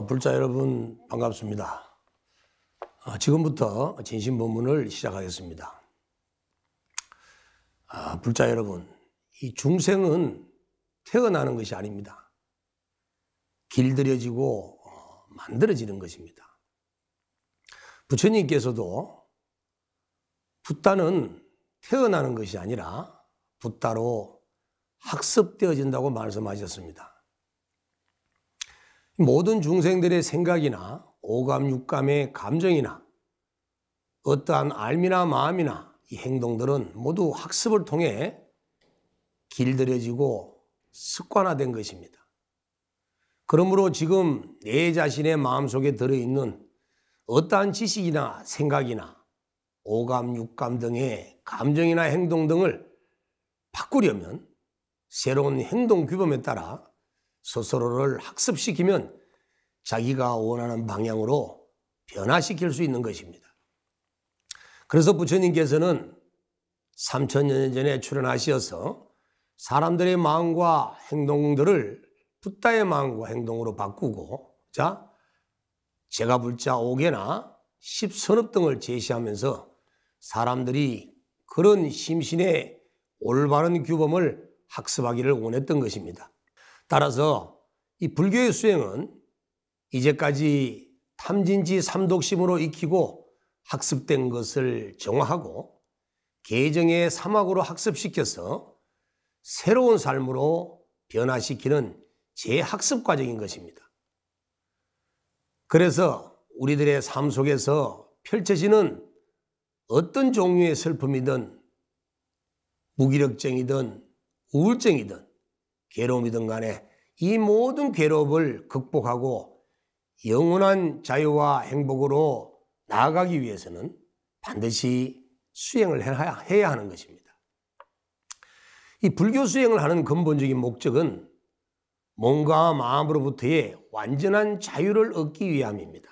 불자 여러분 반갑습니다. 지금부터 진심본문을 시작하겠습니다. 불자 여러분, 이 중생은 태어나는 것이 아닙니다. 길들여지고 만들어지는 것입니다. 부처님께서도 붓다는 태어나는 것이 아니라 붓다로 학습되어진다고 말씀하셨습니다. 모든 중생들의 생각이나 오감, 육감의 감정이나 어떠한 알미나 마음이나 이 행동들은 모두 학습을 통해 길들여지고 습관화된 것입니다. 그러므로 지금 내 자신의 마음속에 들어있는 어떠한 지식이나 생각이나 오감, 육감 등의 감정이나 행동 등을 바꾸려면 새로운 행동 규범에 따라 스스로를 학습시키면 자기가 원하는 방향으로 변화시킬 수 있는 것입니다. 그래서 부처님께서는 3000년 전에 출현하셔서 사람들의 마음과 행동들을 붓다의 마음과 행동으로 바꾸고 제가 불자 5개나 10선업 등을 제시하면서 사람들이 그런 심신의 올바른 규범을 학습하기를 원했던 것입니다. 따라서 이 불교의 수행은 이제까지 탐진치 삼독심으로 익히고 학습된 것을 정화하고 개정의 사막으로 학습시켜서 새로운 삶으로 변화시키는 재학습 과정인 것입니다. 그래서 우리들의 삶 속에서 펼쳐지는 어떤 종류의 슬픔이든 무기력증이든 우울증이든 괴로움이든 간에 이 모든 괴로움을 극복하고 영원한 자유와 행복으로 나아가기 위해서는 반드시 수행을 해야 하는 것입니다. 이 불교 수행을 하는 근본적인 목적은 몸과 마음으로부터의 완전한 자유를 얻기 위함입니다.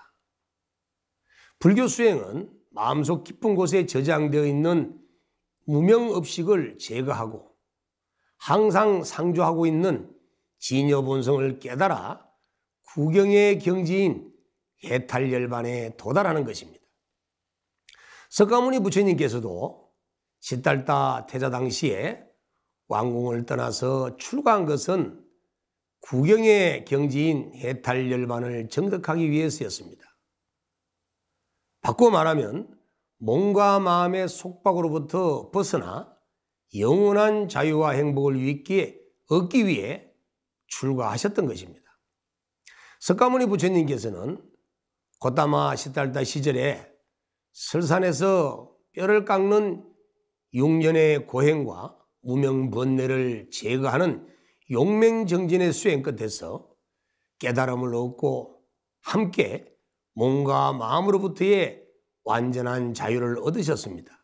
불교 수행은 마음속 깊은 곳에 저장되어 있는 무명업식을 제거하고 항상 상조하고 있는 진여본성을 깨달아 구경의 경지인 해탈열반에 도달하는 것입니다. 석가모니 부처님께서도 시달다 태자 당시에 왕궁을 떠나서 출가한 것은 구경의 경지인 해탈열반을 정득하기 위해서였습니다. 바꿔 말하면 몸과 마음의 속박으로부터 벗어나 영원한 자유와 행복을 얻기 위해 출가하셨던 것입니다. 석가모니 부처님께서는 고타마 시달다 시절에 설산에서 뼈를 깎는 6년의 고행과 무명번뇌를 제거하는 용맹정진의 수행 끝에서 깨달음을 얻고 함께 몸과 마음으로부터의 완전한 자유를 얻으셨습니다.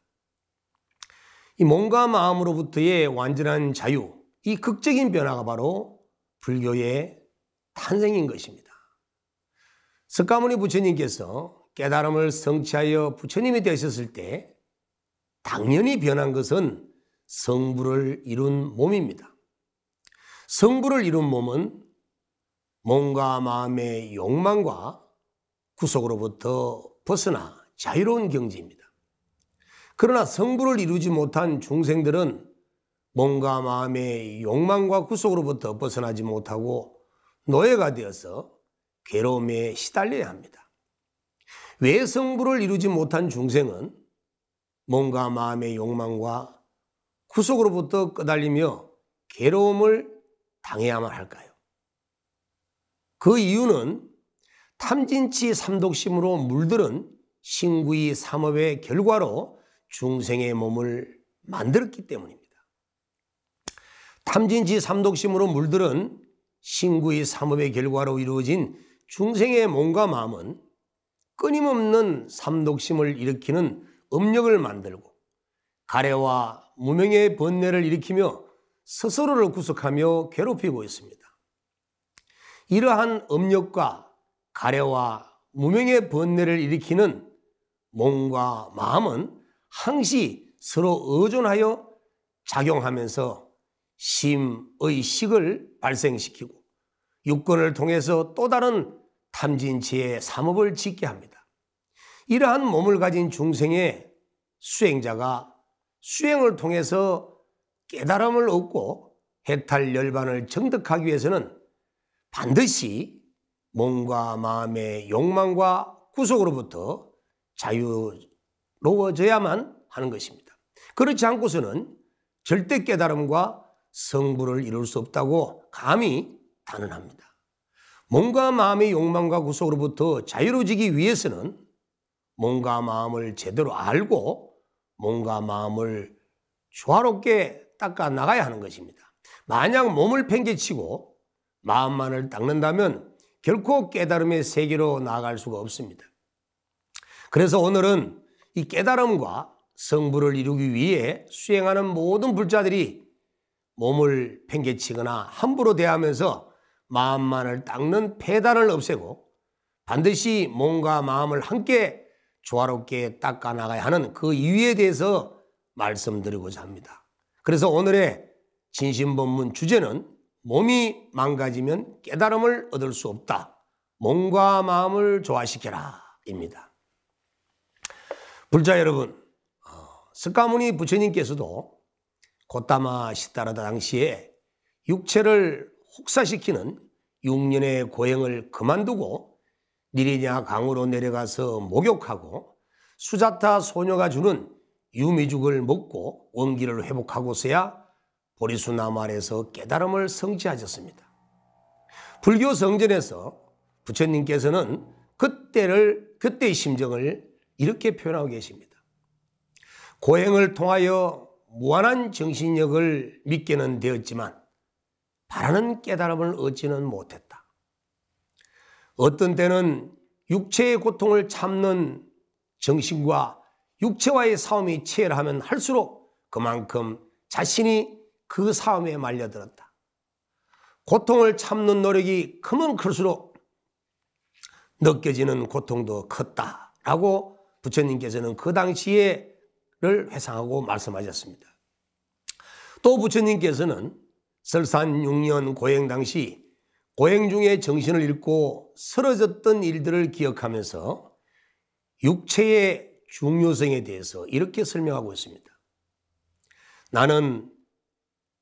이 몸과 마음으로부터의 완전한 자유, 이 극적인 변화가 바로 불교의 탄생인 것입니다. 석가모니 부처님께서 깨달음을 성취하여 부처님이 되셨을 때 당연히 변한 것은 성부를 이룬 몸입니다. 성부를 이룬 몸은 몸과 마음의 욕망과 구속으로부터 벗어나 자유로운 경지입니다. 그러나 성부를 이루지 못한 중생들은 몸과 마음의 욕망과 구속으로부터 벗어나지 못하고 노예가 되어서 괴로움에 시달려야 합니다. 왜 성부를 이루지 못한 중생은 몸과 마음의 욕망과 구속으로부터 끄달리며 괴로움을 당해야만 할까요? 그 이유는 탐진치 삼독심으로 물들은 신구이 삼업의 결과로 중생의 몸을 만들었기 때문입니다. 탐진치 삼독심으로 물들은 신구이 삼업의 결과로 이루어진 중생의 몸과 마음은 끊임없는 삼독심을 일으키는 업력을 만들고 가래와 무명의 번뇌를 일으키며 스스로를 구속하며 괴롭히고 있습니다. 이러한 업력과 가래와 무명의 번뇌를 일으키는 몸과 마음은 항시 서로 의존하여 작용하면서 심의 식을 발생시키고 육권을 통해서 또 다른 탐진치의 삼업을 짓게 합니다. 이러한 몸을 가진 중생의 수행자가 수행을 통해서 깨달음을 얻고 해탈열반을 정득하기 위해서는 반드시 몸과 마음의 욕망과 구속으로부터 자유로워져야만 하는 것입니다. 그렇지 않고서는 절대 깨달음과 성불을 이룰 수 없다고 감히 단언합니다. 몸과 마음의 욕망과 구속으로부터 자유로워지기 위해서는 몸과 마음을 제대로 알고 몸과 마음을 조화롭게 닦아 나가야 하는 것입니다. 만약 몸을 팽개치고 마음만을 닦는다면 결코 깨달음의 세계로 나아갈 수가 없습니다. 그래서 오늘은 이 깨달음과 성불을 이루기 위해 수행하는 모든 불자들이 몸을 팽개치거나 함부로 대하면서 마음만을 닦는 폐단을 없애고 반드시 몸과 마음을 함께 조화롭게 닦아 나가야 하는 그 이유에 대해서 말씀드리고자 합니다. 그래서 오늘의 진심본문 주제는 몸이 망가지면 깨달음을 얻을 수 없다. 몸과 마음을 조화시켜라 입니다. 불자 여러분, 석가모니 부처님께서도 고타마 시타라다 당시에 육체를 혹사시키는 6년의 고행을 그만두고 니리냐 강으로 내려가서 목욕하고 수자타 소녀가 주는 유미죽을 먹고 원기를 회복하고서야 보리수나무 아래서 깨달음을 성취하셨습니다. 불교 성전에서 부처님께서는 그때의 심정을 이렇게 표현하고 계십니다. 고행을 통하여 무한한 정신력을 믿게는 되었지만 바라는 깨달음을 얻지는 못했다. 어떤 때는 육체의 고통을 참는 정신과 육체와의 싸움이 치열하면 할수록 그만큼 자신이 그 싸움에 말려들었다. 고통을 참는 노력이 크면 클수록 느껴지는 고통도 컸다라고 부처님께서는 그 당시에를 회상하고 말씀하셨습니다. 또 부처님께서는 설산 6년 고행 당시 고행 중에 정신을 잃고 쓰러졌던 일들을 기억하면서 육체의 중요성에 대해서 이렇게 설명하고 있습니다. 나는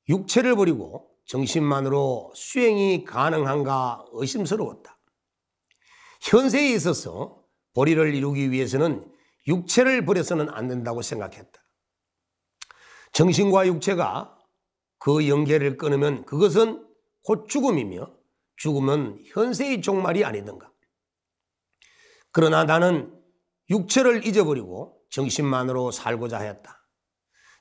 육체를 버리고 정신만으로 수행이 가능한가 의심스러웠다. 현세에 있어서 보리를 이루기 위해서는 육체를 버려서는 안 된다고 생각했다. 정신과 육체가 그 연계를 끊으면 그것은 곧 죽음이며 죽음은 현세의 종말이 아니던가. 그러나 나는 육체를 잊어버리고 정신만으로 살고자 하였다.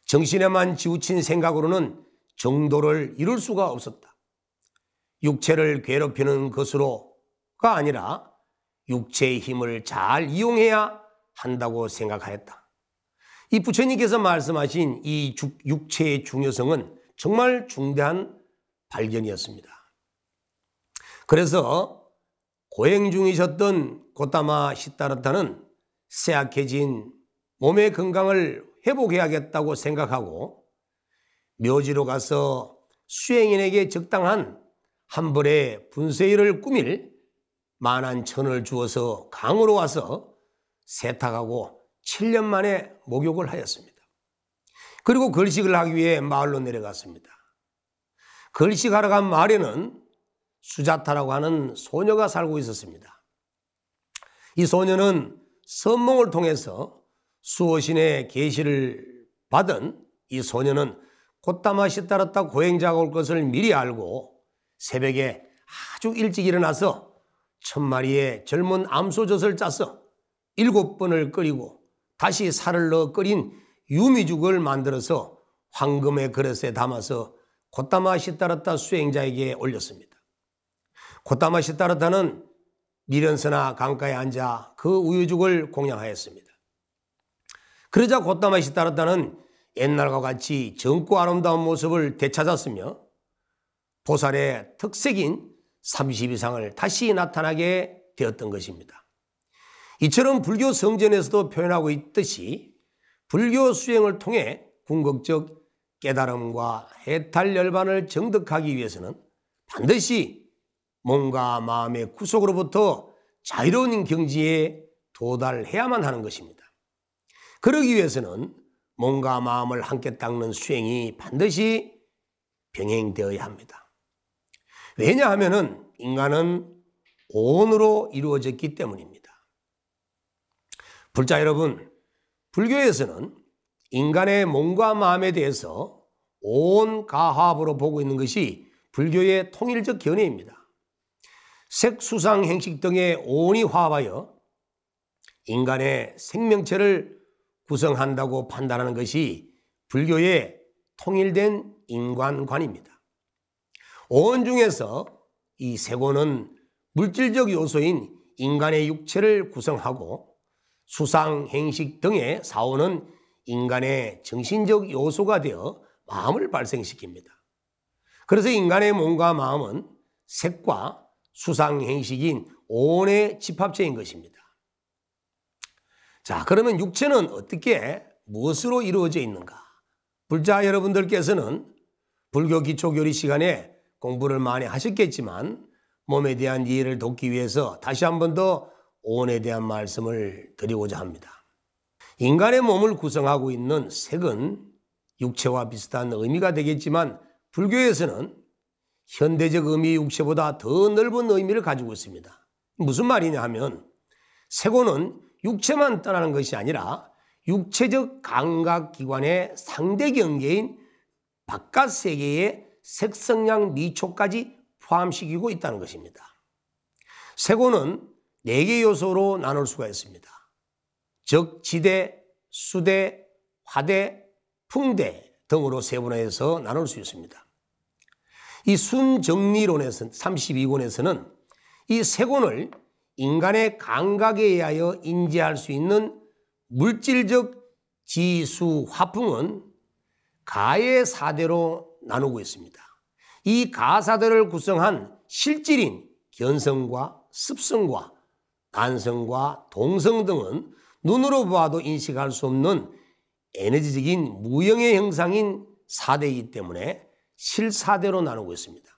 정신에만 지우친 생각으로는 정도를 이룰 수가 없었다. 육체를 괴롭히는 것으로가 아니라 육체의 힘을 잘 이용해야 한다고 생각하였다. 이 부처님께서 말씀하신 이 육체의 중요성은 정말 중대한 발견이었습니다. 그래서 고행 중이셨던 고타마 시타르타는 쇠약해진 몸의 건강을 회복해야겠다고 생각하고 묘지로 가서 수행인에게 적당한 한 벌의 분쇄일을 꾸밀 만한 천을 주어서 강으로 와서 세탁하고 7년 만에 목욕을 하였습니다. 그리고 걸식을 하기 위해 마을로 내려갔습니다. 걸식하러 간 마을에는 수자타라고 하는 소녀가 살고 있었습니다. 이 소녀는 선몽을 통해서 수호신의 계시를 받은 이 소녀는 고타마 시타르타 고행자가 올 것을 미리 알고 새벽에 아주 일찍 일어나서 1000마리의 젊은 암소젖을 짜서 7번을 끓이고 다시 살을 넣어 끓인 유미죽을 만들어서 황금의 그릇에 담아서 고타마 시타르타 수행자에게 올렸습니다. 고타마 시타르타는 미련서나 강가에 앉아 그 우유죽을 공양하였습니다. 그러자 고타마 시타르타는 옛날과 같이 젊고 아름다운 모습을 되찾았으며 보살의 특색인 30 이상을 다시 나타나게 되었던 것입니다. 이처럼 불교 성전에서도 표현하고 있듯이 불교 수행을 통해 궁극적 깨달음과 해탈열반을 정득하기 위해서는 반드시 몸과 마음의 구속으로부터 자유로운 경지에 도달해야만 하는 것입니다. 그러기 위해서는 몸과 마음을 함께 닦는 수행이 반드시 병행되어야 합니다. 왜냐하면 인간은 오온으로 이루어졌기 때문입니다. 불자 여러분, 불교에서는 인간의 몸과 마음에 대해서 오온가합으로 보고 있는 것이 불교의 통일적 견해입니다. 색, 수상, 행식 등의 오온이 화합하여 인간의 생명체를 구성한다고 판단하는 것이 불교의 통일된 인간관입니다. 오온 중에서 이 색오는 물질적 요소인 인간의 육체를 구성하고 수상, 행식 등의 사오는 인간의 정신적 요소가 되어 마음을 발생시킵니다. 그래서 인간의 몸과 마음은 색과 수상, 행식인 오온의 집합체인 것입니다. 자, 그러면 육체는 어떻게 무엇으로 이루어져 있는가? 불자 여러분들께서는 불교 기초교리 시간에 공부를 많이 하셨겠지만 몸에 대한 이해를 돕기 위해서 다시 한 번 더 오온에 대한 말씀을 드리고자 합니다. 인간의 몸을 구성하고 있는 색은 육체와 비슷한 의미가 되겠지만 불교에서는 현대적 의미의 육체보다 더 넓은 의미를 가지고 있습니다. 무슨 말이냐 하면 색오는 육체만 떠나는 것이 아니라 육체적 감각기관의 상대 경계인 바깥 세계의 색성량 미초까지 포함시키고 있다는 것입니다. 색오는 4개 요소로 나눌 수가 있습니다. 즉 지대, 수대, 화대, 풍대 등으로 세분화해서 나눌 수 있습니다. 이 순정리론에서 32권에서는 이 색온을 인간의 감각에 의하여 인지할 수 있는 물질적 지수 화풍은 가의 4대로 나누고 있습니다. 이 가사들을 구성한 실질인 견성과 습성과 난성과 동성 등은 눈으로 보아도 인식할 수 없는 에너지적인 무형의 형상인 4대이기 때문에 실사대로 나누고 있습니다.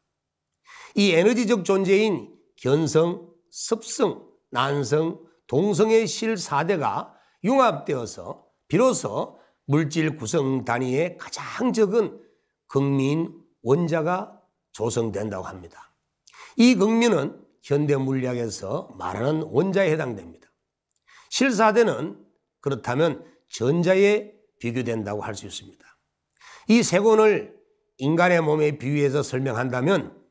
이 에너지적 존재인 견성, 습성, 난성, 동성의 실사대가 융합되어서 비로소 물질 구성 단위의 가장 적은 극미인 원자가 조성된다고 합니다. 이 극미는 현대 물리학에서 말하는 원자에 해당됩니다. 실사대는 그렇다면 전자에 비교된다고 할 수 있습니다. 이 색온을 인간의 몸에 비유해서 설명한다면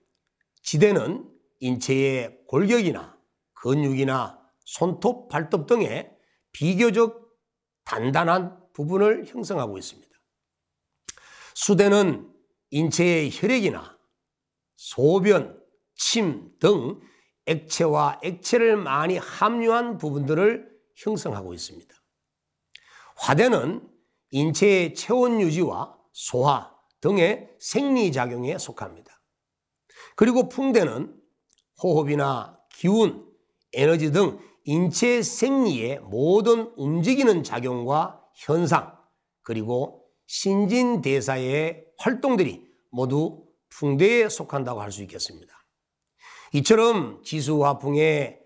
지대는 인체의 골격이나 근육이나 손톱, 발톱 등의 비교적 단단한 부분을 형성하고 있습니다. 수대는 인체의 혈액이나 소변, 침 등 액체와 액체를 많이 함유한 부분들을 형성하고 있습니다. 화대는 인체의 체온 유지와 소화 등의 생리작용에 속합니다. 그리고 풍대는 호흡이나 기운, 에너지 등 인체 생리의 모든 움직이는 작용과 현상, 그리고 신진대사의 활동들이 모두 풍대에 속한다고 할 수 있겠습니다. 이처럼 지수화풍의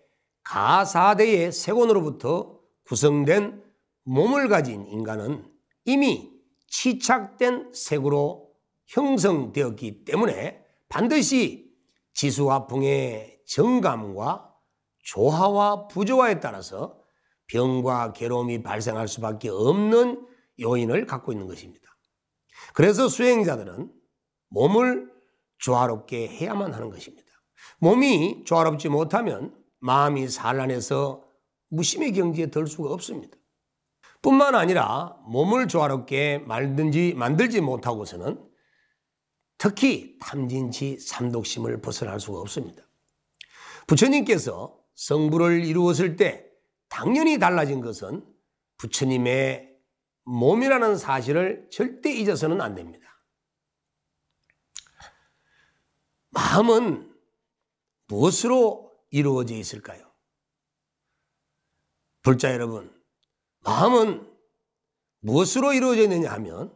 가사대의 색온으로부터 구성된 몸을 가진 인간은 이미 치착된 색으로 형성되었기 때문에 반드시 지수화풍의 정감과 조화와 부조화에 따라서 병과 괴로움이 발생할 수밖에 없는 요인을 갖고 있는 것입니다. 그래서 수행자들은 몸을 조화롭게 해야만 하는 것입니다. 몸이 조화롭지 못하면 마음이 산란해서 무심의 경지에 들 수가 없습니다. 뿐만 아니라 몸을 조화롭게 만들지 못하고서는 특히 탐진치, 삼독심을 벗어날 수가 없습니다. 부처님께서 성부를 이루었을 때 당연히 달라진 것은 부처님의 몸이라는 사실을 절대 잊어서는 안 됩니다. 마음은 무엇으로 이루어져 있을까요? 불자 여러분, 마음은 무엇으로 이루어져 있느냐 하면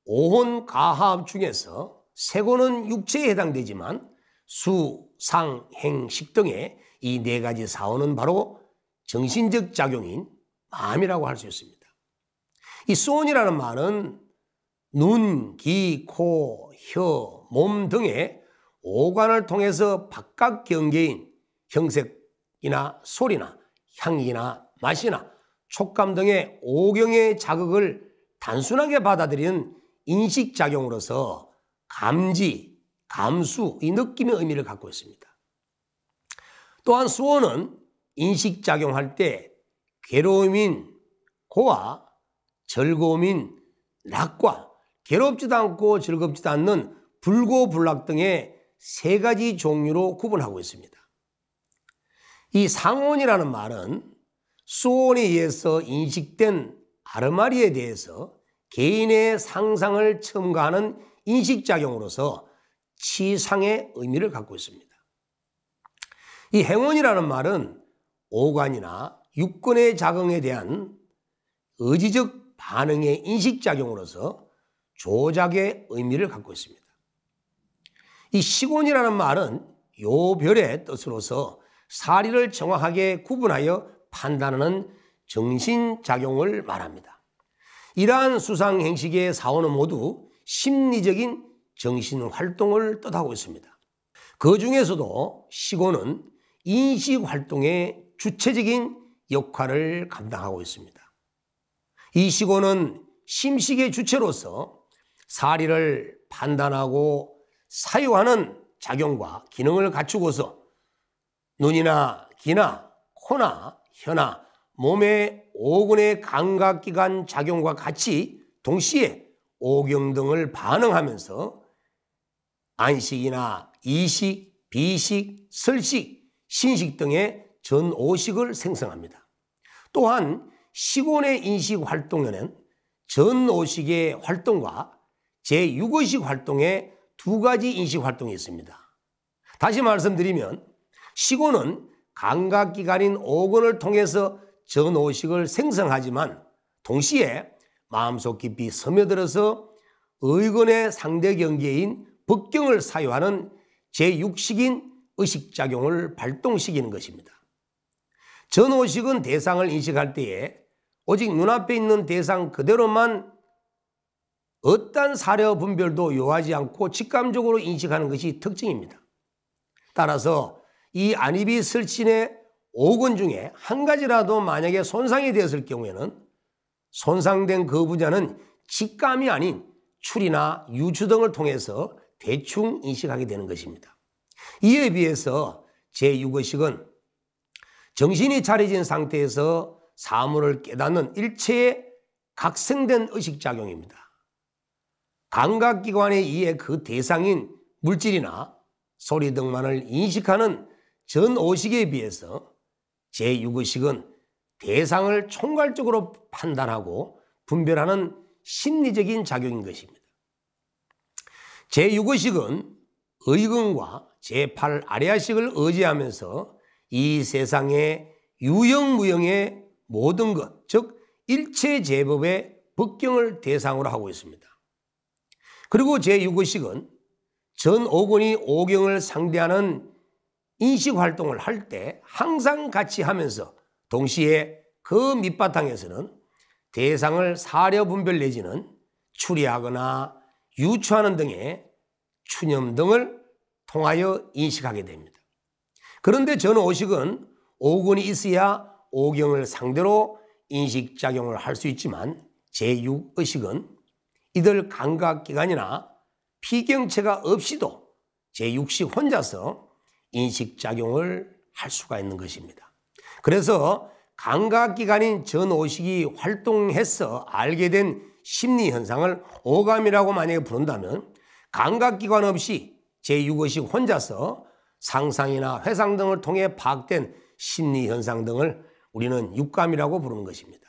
오혼 가합 중에서 색오는 육체에 해당되지만 수, 상, 행, 식 등의 이 네 가지 사원은 바로 정신적 작용인 마음이라고 할 수 있습니다. 이 수온이라는 말은 눈, 귀, 코, 혀, 몸 등의 오감을 통해서 바깥 경계인 형색이나 소리나 향기나 맛이나 촉감 등의 오경의 자극을 단순하게 받아들이는 인식작용으로서 감지, 감수, 이 느낌의 의미를 갖고 있습니다. 또한 수온은 인식작용할 때 괴로움인 고와 즐거움인 낙과 괴롭지도 않고 즐겁지도 않는 불고불락 등의 세 가지 종류로 구분하고 있습니다. 이 상온이라는 말은 수온에 의해서 인식된 아르마리에 대해서 개인의 상상을 첨가하는 인식작용으로서 치상의 의미를 갖고 있습니다. 이 행온이라는 말은 오관이나 육근의 작용에 대한 의지적 반응의 인식작용으로서 조작의 의미를 갖고 있습니다. 이 시곤이라는 말은 요별의 뜻으로서 사리를 정확하게 구분하여 판단하는 정신작용을 말합니다. 이러한 수상행식의 사원은 모두 심리적인 정신활동을 뜻하고 있습니다. 그 중에서도 시곤은 인식활동의 주체적인 역할을 감당하고 있습니다. 이 시곤은 심식의 주체로서 사리를 판단하고 사유하는 작용과 기능을 갖추고서 눈이나 귀나 코나 혀나 몸의 오근의 감각기관 작용과 같이 동시에 오경 등을 반응하면서 안식이나 이식, 비식, 설식, 신식 등의 전오식을 생성합니다. 또한 시곤의 인식 활동에는 전오식의 활동과 제6의식 활동의 두 가지 인식 활동이 있습니다. 다시 말씀드리면 시곤은 감각기관인 오근을 통해서 전오식을 생성하지만 동시에 마음속 깊이 스며들어서 의근의 상대 경계인 법경을 사유하는 제6식인 의식작용을 발동시키는 것입니다. 전오식은 대상을 인식할 때에 오직 눈앞에 있는 대상 그대로만 어떤 사려 분별도 요하지 않고 직감적으로 인식하는 것이 특징입니다. 따라서 이 안입이 설친의 오근 중에 한 가지라도 만약에 손상이 되었을 경우에는 손상된 그 분야는 직감이 아닌 추리나 유추 등을 통해서 대충 인식하게 되는 것입니다. 이에 비해서 제6의식은 정신이 차려진 상태에서 사물을 깨닫는 일체의 각성된 의식작용입니다. 감각기관에 의해 그 대상인 물질이나 소리 등만을 인식하는 전오식에 비해서 제6의식은 대상을 총괄적으로 판단하고 분별하는 심리적인 작용인 것입니다. 제6의식은 의근과 제8 아리아식을 의지하면서 이 세상의 유형무형의 모든 것, 즉 일체 제법의 법경을 대상으로 하고 있습니다. 그리고 제6의식은 전 오근이 오경을 상대하는 인식활동을 할 때 항상 같이 하면서 동시에 그 밑바탕에서는 대상을 사려 분별 내지는 추리하거나 유추하는 등의 추념 등을 통하여 인식하게 됩니다. 그런데 전오식은 오근이 있어야 오경을 상대로 인식작용을 할 수 있지만 제6의식은 이들 감각기관이나 피경체가 없이도 제6식 혼자서 인식작용을 할 수가 있는 것입니다. 그래서 감각기관인 전오식이 활동해서 알게 된 심리현상을 오감이라고 만약에 부른다면 감각기관 없이 제6의식 혼자서 상상이나 회상 등을 통해 파악된 심리현상 등을 우리는 육감이라고 부르는 것입니다.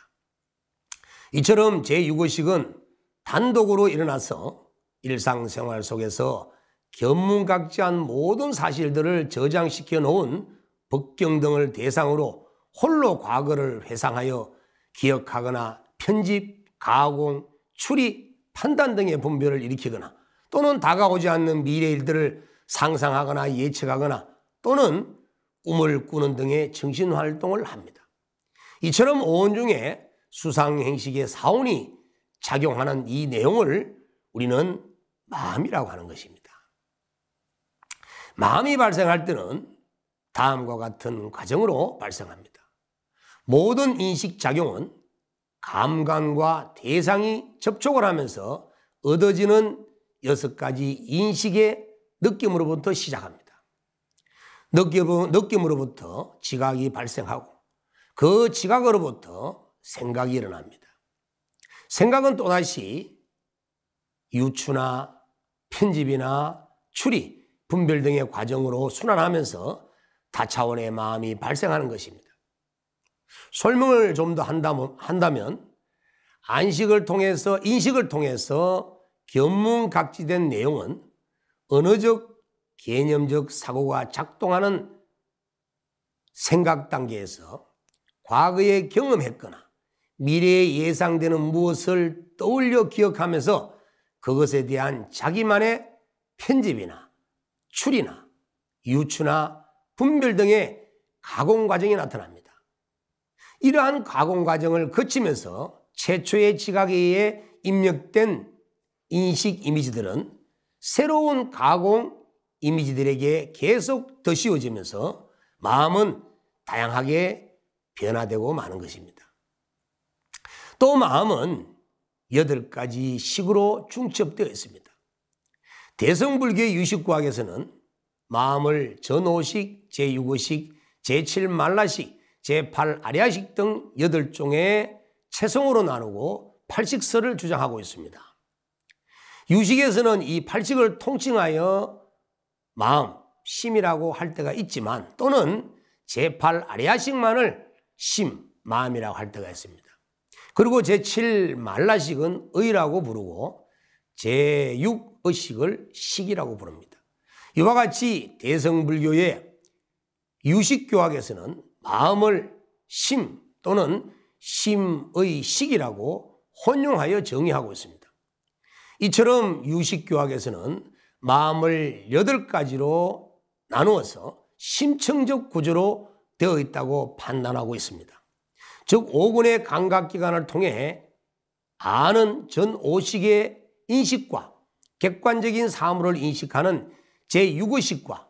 이처럼 제6의식은 단독으로 일어나서 일상생활 속에서 견문각지한 모든 사실들을 저장시켜 놓은 법경 등을 대상으로 홀로 과거를 회상하여 기억하거나 편집, 가공, 추리, 판단 등의 분별을 일으키거나 또는 다가오지 않는 미래 일들을 상상하거나 예측하거나 또는 꿈을 꾸는 등의 정신활동을 합니다. 이처럼 오온 중에 수상행식의 사원이 작용하는 이 내용을 우리는 마음이라고 하는 것입니다. 마음이 발생할 때는 다음과 같은 과정으로 발생합니다. 모든 인식작용은 감관과 대상이 접촉을 하면서 얻어지는 6가지 인식의 느낌으로부터 시작합니다. 느낌으로부터 지각이 발생하고 그 지각으로부터 생각이 일어납니다. 생각은 또다시 유추나 편집이나 추리, 분별 등의 과정으로 순환하면서 다차원의 마음이 발생하는 것입니다. 설명을 좀 더 한다면 인식을 통해서 견문각지된 내용은 언어적, 개념적 사고가 작동하는 생각 단계에서 과거에 경험했거나 미래에 예상되는 무엇을 떠올려 기억하면서 그것에 대한 자기만의 편집이나 추리나 유추나 분별 등의 가공 과정이 나타납니다. 이러한 가공 과정을 거치면서 최초의 지각에 의해 입력된 인식 이미지들은 새로운 가공 이미지들에게 계속 덧씌워지면서 마음은 다양하게 변화되고 마는 것입니다. 또 마음은 8가지 식으로 중첩되어 있습니다. 대성불교의 유식과학에서는 마음을 전5식, 제6의식, 제7만라식, 제8아리아식 등 8종의 체성으로 나누고 8식설을 주장하고 있습니다. 유식에서는 이 8식을 통칭하여 마음, 심이라고 할 때가 있지만 또는 제8아리아식만을 심, 마음이라고 할 때가 있습니다. 그리고 제7만라식은 의라고 부르고 제6의식을 식이라고 부릅니다. 이와 같이 대성불교의 유식교학에서는 마음을 심 또는 심의 식이라고 혼용하여 정의하고 있습니다. 이처럼 유식교학에서는 마음을 8가지로 나누어서 심층적 구조로 되어 있다고 판단하고 있습니다. 즉 5군의 감각기관을 통해 아는 전5식의 인식과 객관적인 사물을 인식하는 제6의식과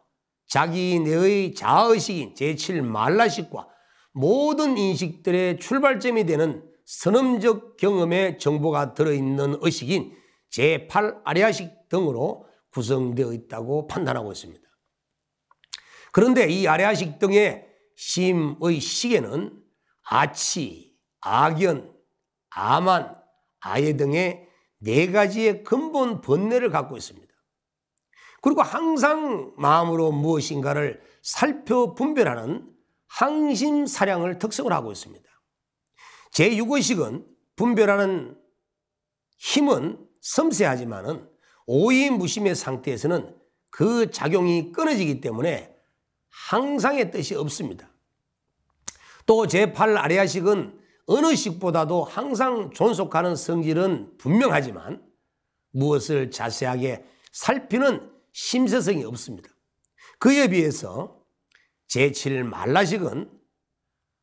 자기 내의 자아의식인 제7만라식과 모든 인식들의 출발점이 되는 선험적 경험의 정보가 들어있는 의식인 제8아리아식 등으로 구성되어 있다고 판단하고 있습니다. 그런데 이 아리아식 등의 심의 식에는 아치, 악연, 아만, 아예 등의 4가지의 근본 본뇌를 갖고 있습니다. 그리고 항상 마음으로 무엇인가를 살펴 분별하는 항심사량을 특성을 하고 있습니다. 제6의식은 분별하는 힘은 섬세하지만은 오이무심의 상태에서는 그 작용이 끊어지기 때문에 항상의 뜻이 없습니다. 또 제8아리아식은 어느 식보다도 항상 존속하는 성질은 분명하지만 무엇을 자세하게 살피는 심세성이 없습니다. 그에 비해서 제7만라식은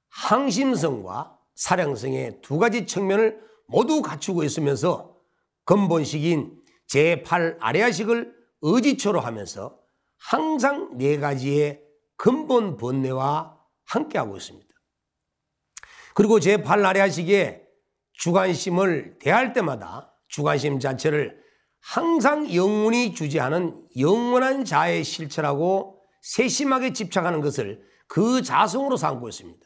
항심성과 사량성의 2가지 측면을 모두 갖추고 있으면서 근본식인 제8아리아식을 의지초로 하면서 항상 4가지의 근본 본뇌와 함께하고 있습니다. 그리고 제8아리아식의 주관심을 대할 때마다 주관심 자체를 항상 영원히 주재하는 영원한 자의 실체라고 세심하게 집착하는 것을 그 자성으로 삼고 있습니다.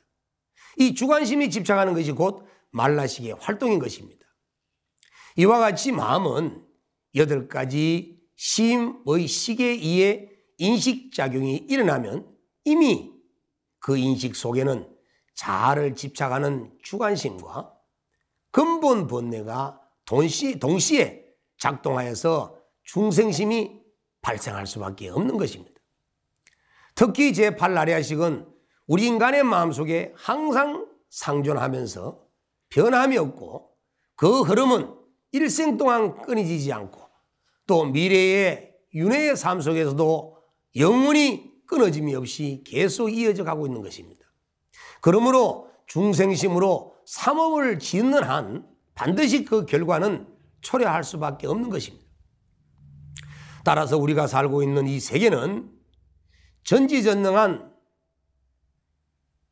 이 주관심이 집착하는 것이 곧 만라식의 활동인 것입니다. 이와 같이 마음은 8가지 심의 식에 의해 인식작용이 일어나면 이미 그 인식 속에는 자아를 집착하는 주관심과 근본 본뇌가 동시에 작동하여서 중생심이 발생할 수밖에 없는 것입니다. 특히 제8아리아식은 우리 인간의 마음속에 항상 상존하면서 변함이 없고 그 흐름은 일생 동안 끊이지 않고 또 미래의 윤회의 삶 속에서도 영원히 끊어짐이 없이 계속 이어져 가고 있는 것입니다. 그러므로 중생심으로 삼업을 짓는 한 반드시 그 결과는 초래할 수밖에 없는 것입니다. 따라서 우리가 살고 있는 이 세계는 전지전능한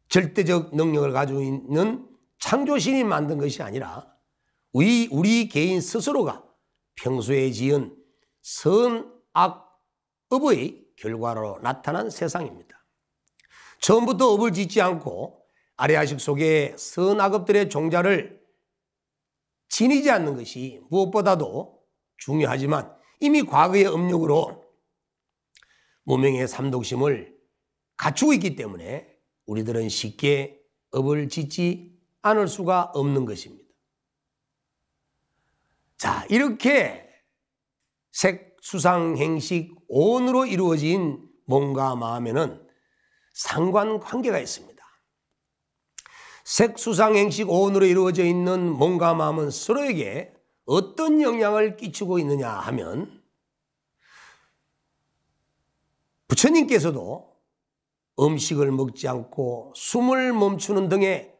절대적 능력을 가지고 있는 창조신이 만든 것이 아니라 우리 개인 스스로가 평소에 지은 선악업의 결과로 나타난 세상입니다. 처음부터 업을 짓지 않고 아래아식 속에 선악업들의 종자를 지니지 않는 것이 무엇보다도 중요하지만 이미 과거의 업력으로 무명의 삼독심을 갖추고 있기 때문에 우리들은 쉽게 업을 짓지 않을 수가 없는 것입니다. 자, 이렇게 색수상행식 오온으로 이루어진 몸과 마음에는 상관관계가 있습니다. 색수상행식 오온으로 이루어져 있는 몸과 마음은 서로에게 어떤 영향을 끼치고 있느냐 하면 부처님께서도 음식을 먹지 않고 숨을 멈추는 등의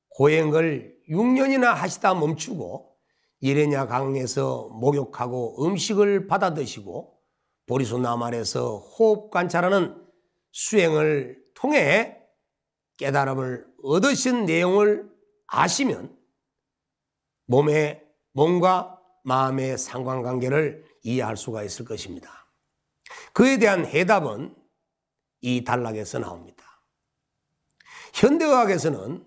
고행을 6년이나 하시다 멈추고 예레냐 강에서 목욕하고 음식을 받아 드시고 보리수 나말에서 호흡 관찰하는 수행을 통해 깨달음을 얻으신 내용을 아시면 몸과 마음의 상관관계를 이해할 수가 있을 것입니다. 그에 대한 해답은 이 단락에서 나옵니다. 현대의학에서는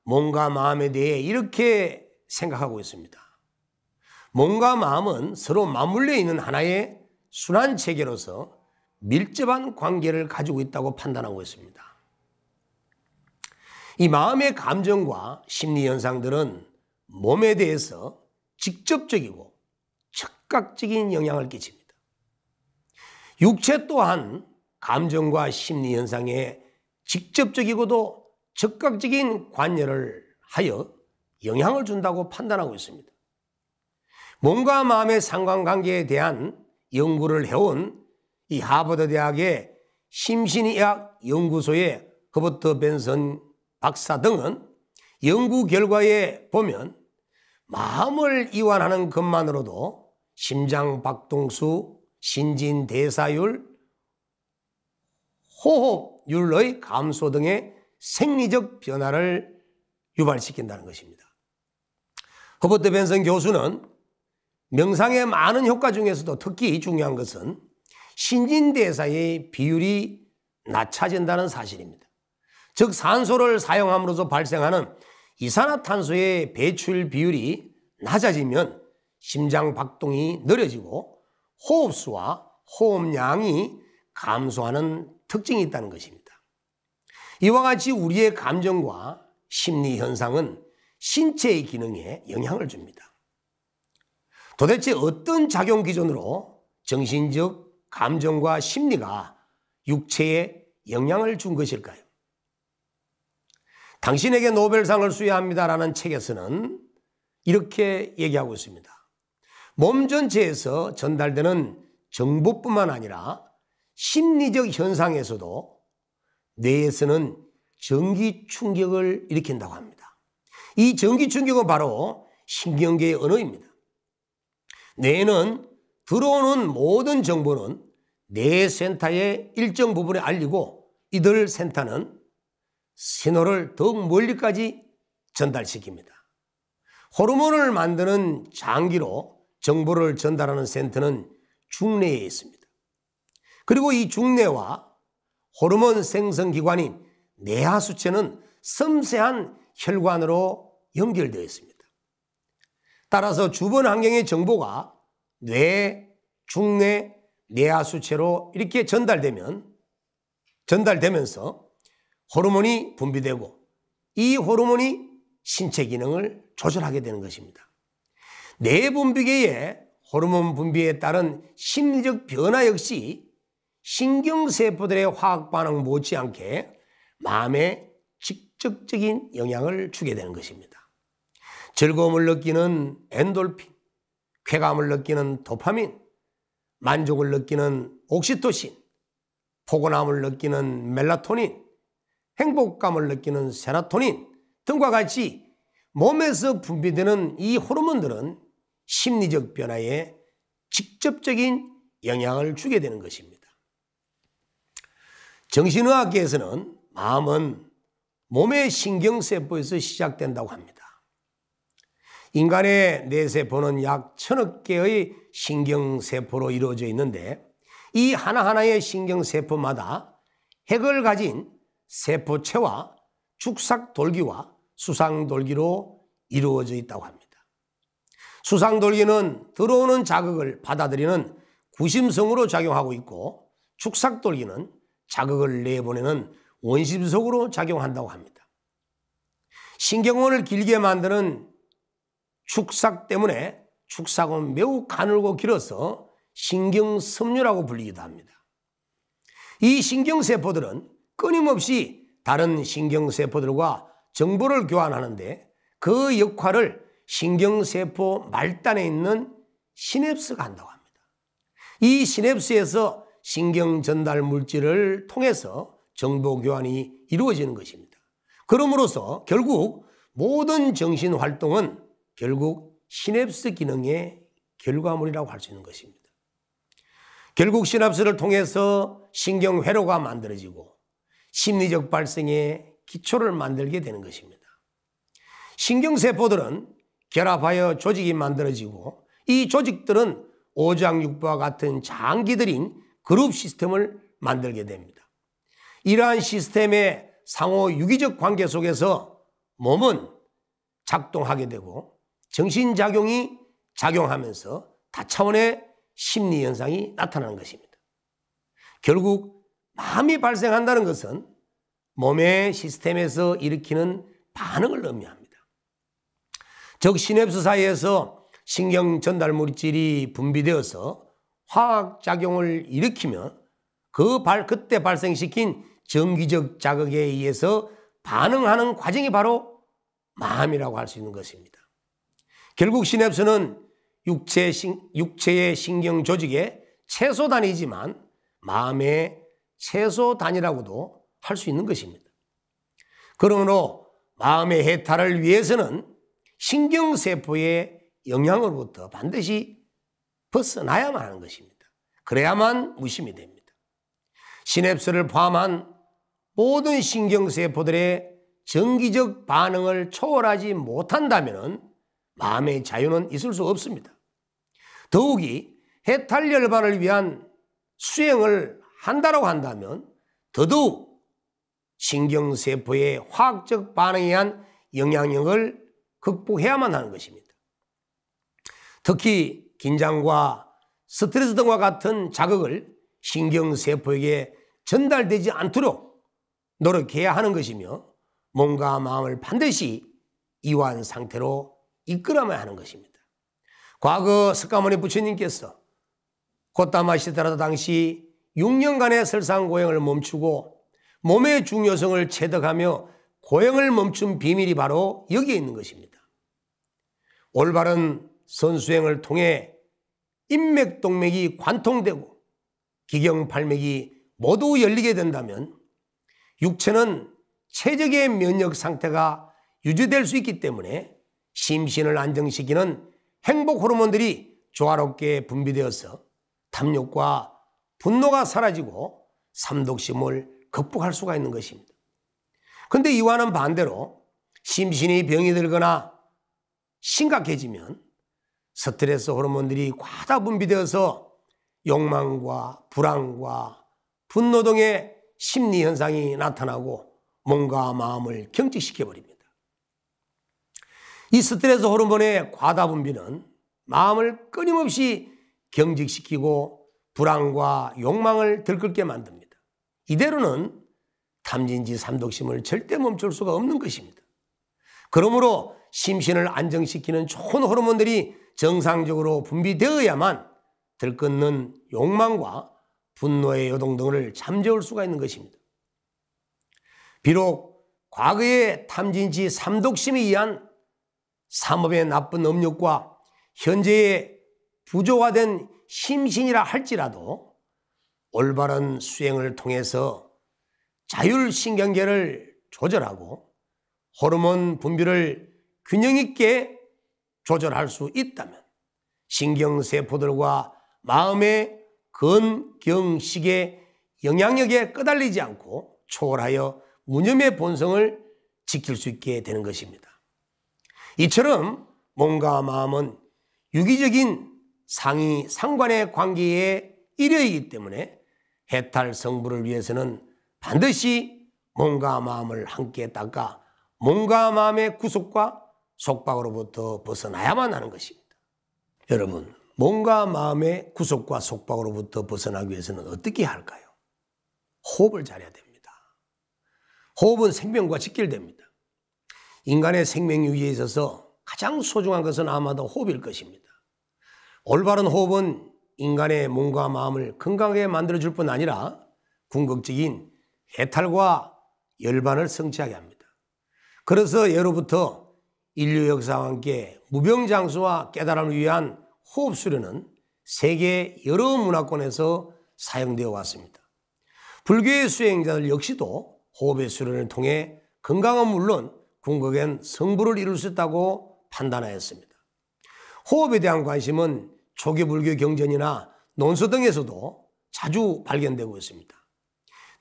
몸과 마음에 대해 이렇게 생각하고 있습니다. 몸과 마음은 서로 맞물려 있는 하나의 순환 체계로서 밀접한 관계를 가지고 있다고 판단하고 있습니다. 이 마음의 감정과 심리 현상들은 몸에 대해서 직접적이고 즉각적인 영향을 끼칩니다. 육체 또한 감정과 심리 현상에 직접적이고도 즉각적인 관여를 하여 영향을 준다고 판단하고 있습니다. 몸과 마음의 상관관계에 대한 연구를 해온 이 하버드 대학의 심신의학 연구소의 허버트 벤슨 박사 등은 연구 결과에 보면 마음을 이완하는 것만으로도 심장 박동수, 신진대사율, 호흡율의 감소 등의 생리적 변화를 유발시킨다는 것입니다. 허버트 벤슨 교수는 명상의 많은 효과 중에서도 특히 중요한 것은 신진대사의 비율이 낮아진다는 사실입니다. 즉 산소를 사용함으로써 발생하는 이산화탄소의 배출 비율이 낮아지면 심장 박동이 느려지고 호흡수와 호흡량이 감소하는 특징이 있다는 것입니다. 이와 같이 우리의 감정과 심리 현상은 신체의 기능에 영향을 줍니다. 도대체 어떤 작용 기준으로 정신적 감정과 심리가 육체에 영향을 준 것일까요? 당신에게 노벨상을 수여합니다라는 책에서는 이렇게 얘기하고 있습니다. 몸 전체에서 전달되는 정보뿐만 아니라 심리적 현상에서도 뇌에서는 전기 충격을 일으킨다고 합니다. 이 전기 충격은 바로 신경계의 언어입니다. 뇌는 들어오는 모든 정보는 뇌 센터의 일정 부분에 알리고 이들 센터는 신호를 더욱 멀리까지 전달시킵니다. 호르몬을 만드는 장기로 정보를 전달하는 센터는 중뇌에 있습니다. 그리고 이 중뇌와 호르몬 생성기관인 뇌하수체는 섬세한 혈관으로 연결되어 있습니다. 따라서 주변 환경의 정보가 뇌, 중뇌, 뇌하수체로 이렇게 전달되면서 호르몬이 분비되고 이 호르몬이 신체 기능을 조절하게 되는 것입니다. 뇌 분비계의 호르몬 분비에 따른 심리적 변화 역시 신경세포들의 화학 반응 못지않게 마음에 직접적인 영향을 주게 되는 것입니다. 즐거움을 느끼는 엔돌핀, 쾌감을 느끼는 도파민, 만족을 느끼는 옥시토신, 포근함을 느끼는 멜라토닌, 행복감을 느끼는 세로토닌 등과 같이 몸에서 분비되는 이 호르몬들은 심리적 변화에 직접적인 영향을 주게 되는 것입니다. 정신의학계에서는 마음은 몸의 신경세포에서 시작된다고 합니다. 인간의 뇌세포는 약 1000억 개의 신경세포로 이루어져 있는데 이 하나하나의 신경세포마다 핵을 가진 세포체와 축삭돌기와 수상돌기로 이루어져 있다고 합니다. 수상돌기는 들어오는 자극을 받아들이는 구심성으로 작용하고 있고 축삭돌기는 자극을 내보내는 원심성으로 작용한다고 합니다. 신경원을 길게 만드는 축삭 때문에 축삭은 매우 가늘고 길어서 신경섬유라고 불리기도 합니다. 이 신경세포들은 끊임없이 다른 신경세포들과 정보를 교환하는데 그 역할을 신경세포 말단에 있는 시냅스가 한다고 합니다. 이 시냅스에서 신경전달 물질을 통해서 정보 교환이 이루어지는 것입니다. 그럼으로써 결국 모든 정신활동은 결국 시냅스 기능의 결과물이라고 할 수 있는 것입니다. 결국 시냅스를 통해서 신경회로가 만들어지고 심리적 발생의 기초를 만들게 되는 것입니다. 신경세포들은 결합하여 조직이 만들어지고 이 조직들은 오장육부와 같은 장기들인 그룹 시스템을 만들게 됩니다. 이러한 시스템의 상호 유기적 관계 속에서 몸은 작동하게 되고 정신작용이 작용하면서 다차원의 심리현상이 나타나는 것입니다. 결국 마음이 발생한다는 것은 몸의 시스템에서 일으키는 반응을 의미합니다. 즉 시냅스 사이에서 신경 전달 물질이 분비되어서 화학작용을 일으키며 그때 발생시킨 정기적 자극에 의해서 반응하는 과정이 바로 마음이라고 할 수 있는 것입니다. 결국 시냅스는 육체의 신경 조직의 최소 단위이지만 마음의 최소 단위라고도 할 수 있는 것입니다. 그러므로 마음의 해탈을 위해서는 신경세포의 영향으로부터 반드시 벗어나야만 하는 것입니다. 그래야만 무심이 됩니다. 시냅스를 포함한 모든 신경세포들의 정기적 반응을 초월하지 못한다면 마음의 자유는 있을 수 없습니다. 더욱이 해탈열반을 위한 수행을 한다고 한다면 더더욱 신경세포의 화학적 반응에 의한 영향력을 극복해야만 하는 것입니다. 특히 긴장과 스트레스 등과 같은 자극을 신경세포에게 전달되지 않도록 노력해야 하는 것이며 몸과 마음을 반드시 이완 상태로 이끌어야만 하는 것입니다. 과거 석가모니 부처님께서 고타마 시다라다 당시 6년간의 설상고행을 멈추고 몸의 중요성을 체득하며 고행을 멈춘 비밀이 바로 여기에 있는 것입니다. 올바른 선수행을 통해 인맥동맥이 관통되고 기경팔맥이 모두 열리게 된다면 육체는 최적의 면역 상태가 유지될 수 있기 때문에 심신을 안정시키는 행복 호르몬들이 조화롭게 분비되어서 탐욕과 분노가 사라지고 삼독심을 극복할 수가 있는 것입니다. 그런데 이와는 반대로 심신이 병이 들거나 심각해지면 스트레스 호르몬들이 과다 분비되어서 욕망과 불안과 분노 등의 심리 현상이 나타나고 몸과 마음을 경직시켜버립니다. 이 스트레스 호르몬의 과다 분비는 마음을 끊임없이 경직시키고 불안과 욕망을 들끓게 만듭니다. 이대로는 탐진치 삼독심을 절대 멈출 수가 없는 것입니다. 그러므로 심신을 안정시키는 좋은 호르몬들이 정상적으로 분비되어야만 들끓는 욕망과 분노의 요동 등을 잠재울 수가 있는 것입니다. 비록 과거의 탐진치 삼독심에 의한 삼업의 나쁜 업력과 현재의 부조화된 심신이라 할지라도 올바른 수행을 통해서 자율신경계를 조절하고 호르몬 분비를 균형 있게 조절할 수 있다면 신경세포들과 마음의 건경식의 영향력에 끄달리지 않고 초월하여 무념의 본성을 지킬 수 있게 되는 것입니다. 이처럼 몸과 마음은 유기적인 상이 상관의 관계의 일여이기 때문에 해탈 성불을 위해서는 반드시 몸과 마음을 함께 닦아 몸과 마음의 구속과 속박으로부터 벗어나야만 하는 것입니다. 여러분, 몸과 마음의 구속과 속박으로부터 벗어나기 위해서는 어떻게 할까요? 호흡을 잘해야 됩니다. 호흡은 생명과 직결됩니다. 인간의 생명 유지에 있어서 가장 소중한 것은 아마도 호흡일 것입니다. 올바른 호흡은 인간의 몸과 마음을 건강하게 만들어줄 뿐 아니라 궁극적인 해탈과 열반을 성취하게 합니다. 그래서 예로부터 인류 역사와 함께 무병장수와 깨달음을 위한 호흡 수련은 세계 여러 문화권에서 사용되어 왔습니다. 불교의 수행자들 역시도 호흡의 수련을 통해 건강은 물론 궁극엔 성불을 이룰 수 있다고 판단하였습니다. 호흡에 대한 관심은 초기 불교 경전이나 논서 등에서도 자주 발견되고 있습니다.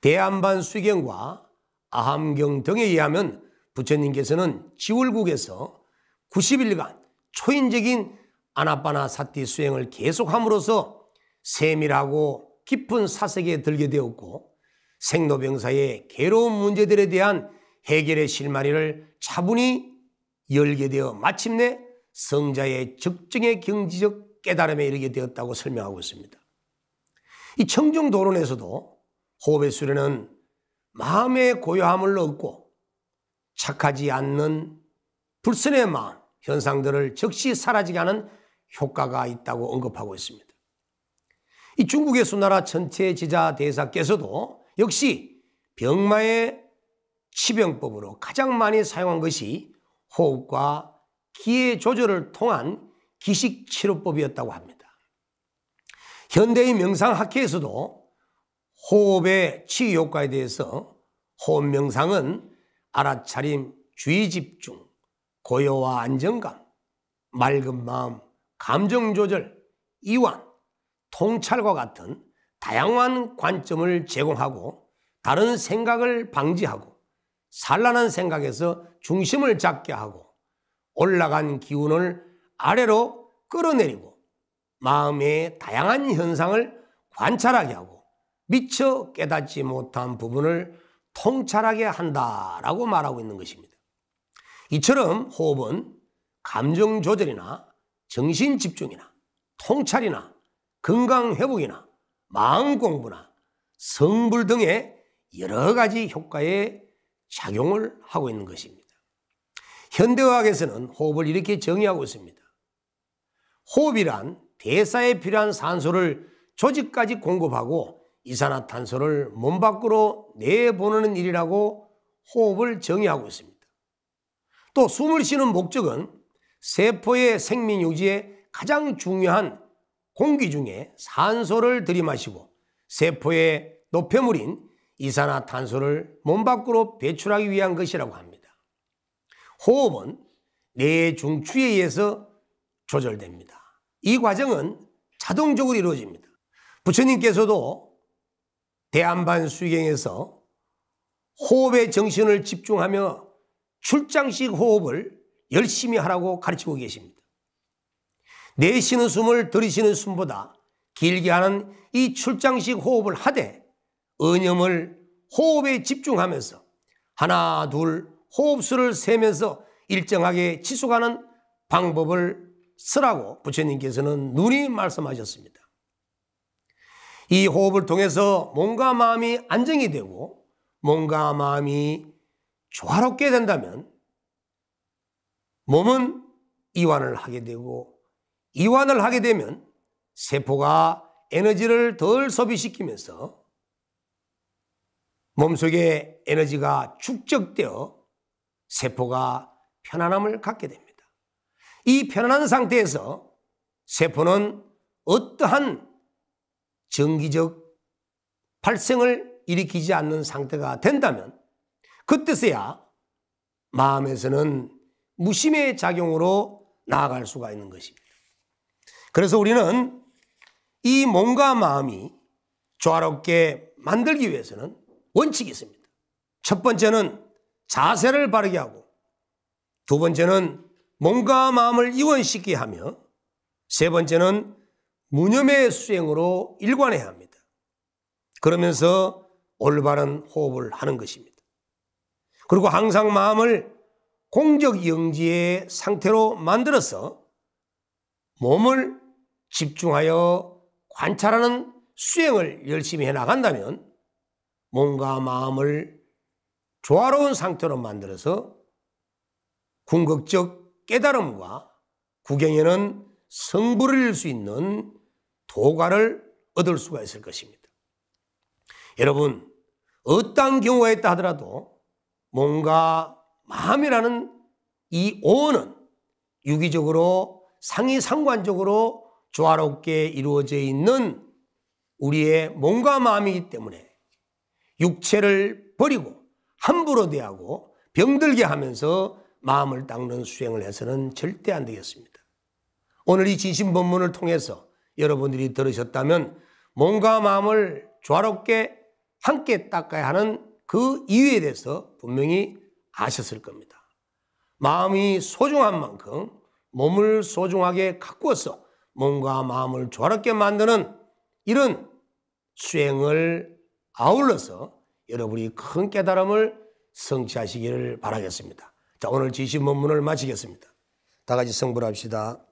대안반 수경과 아함경 등에 의하면 부처님께서는 지월국에서 90일간 초인적인 아나파나 사티 수행을 계속함으로써 세밀하고 깊은 사색에 들게 되었고 생로병사의 괴로운 문제들에 대한 해결의 실마리를 차분히 열게 되어 마침내 성자의 적정의 경지적 깨달음에 이르게 되었다고 설명하고 있습니다. 이 청정도론에서도 호흡의 수련은 마음의 고요함을 얻고 착하지 않는 불선의 마음, 현상들을 즉시 사라지게 하는 효과가 있다고 언급하고 있습니다. 이 중국의 수나라 천체지자 대사께서도 역시 병마의 치병법으로 가장 많이 사용한 것이 호흡과 기의 조절을 통한 기식치료법이었다고 합니다. 현대의 명상학회에서도 호흡의 치유 효과에 대해서 호흡 명상은 알아차림, 주의 집중, 고요와 안정감, 맑은 마음, 감정 조절, 이완, 통찰과 같은 다양한 관점을 제공하고 다른 생각을 방지하고 산란한 생각에서 중심을 잡게 하고 올라간 기운을 아래로 끌어내리고 마음의 다양한 현상을 관찰하게 하고 미처 깨닫지 못한 부분을 통찰하게 한다라고 말하고 있는 것입니다. 이처럼 호흡은 감정 조절이나 정신 집중이나 통찰이나 건강 회복이나 마음 공부나 성불 등의 여러 가지 효과에 작용을 하고 있는 것입니다. 현대의학에서는 호흡을 이렇게 정의하고 있습니다. 호흡이란 대사에 필요한 산소를 조직까지 공급하고 이산화탄소를 몸 밖으로 내보내는 일이라고 호흡을 정의하고 있습니다. 또 숨을 쉬는 목적은 세포의 생명 유지에 가장 중요한 공기 중에 산소를 들이마시고 세포의 노폐물인 이산화탄소를 몸 밖으로 배출하기 위한 것이라고 합니다. 호흡은 뇌의 중추에 의해서 조절됩니다. 이 과정은 자동적으로 이루어집니다. 부처님께서도 대안반 수경에서 호흡에 정신을 집중하며 출장식 호흡을 열심히 하라고 가르치고 계십니다. 내쉬는 숨을 들이쉬는 숨보다 길게 하는 이 출장식 호흡을 하되 의념을 호흡에 집중하면서 하나 둘 호흡수를 세면서 일정하게 지속하는 방법을 쓰라고 부처님께서는 누니 말씀하셨습니다. 이 호흡을 통해서 몸과 마음이 안정이 되고 몸과 마음이 조화롭게 된다면 몸은 이완을 하게 되고 이완을 하게 되면 세포가 에너지를 덜 소비시키면서 몸속에 에너지가 축적되어 세포가 편안함을 갖게 됩니다. 이 편안한 상태에서 세포는 어떠한 정기적 발생을 일으키지 않는 상태가 된다면 그때서야 마음에서는 무심의 작용으로 나아갈 수가 있는 것입니다. 그래서 우리는 이 몸과 마음이 조화롭게 만들기 위해서는 원칙이 있습니다. 첫 번째는 자세를 바르게 하고, 두 번째는 몸과 마음을 이원시키게 하며, 세 번째는 무념의 수행으로 일관해야 합니다. 그러면서 올바른 호흡을 하는 것입니다. 그리고 항상 마음을 공적영지의 상태로 만들어서 몸을 집중하여 관찰하는 수행을 열심히 해나간다면 몸과 마음을 조화로운 상태로 만들어서 궁극적 깨달음과 구경에는 성불을 이룰 수 있는 도가를 얻을 수가 있을 것입니다. 여러분, 어떠한 경우가 있다 하더라도 몸과 마음이라는 이 오원은 유기적으로 상이상관적으로 조화롭게 이루어져 있는 우리의 몸과 마음이기 때문에 육체를 버리고 함부로 대하고 병들게 하면서 마음을 닦는 수행을 해서는 절대 안 되겠습니다. 오늘 이 진심본문을 통해서 여러분들이 들으셨다면 몸과 마음을 조화롭게 함께 닦아야 하는 그 이유에 대해서 분명히 아셨을 겁니다. 마음이 소중한 만큼 몸을 소중하게 가꾸어서 몸과 마음을 조화롭게 만드는 이런 수행을 아울러서 여러분이 큰 깨달음을 성취하시기를 바라겠습니다. 자, 오늘 진심본문을 마치겠습니다. 다 같이 성불합시다.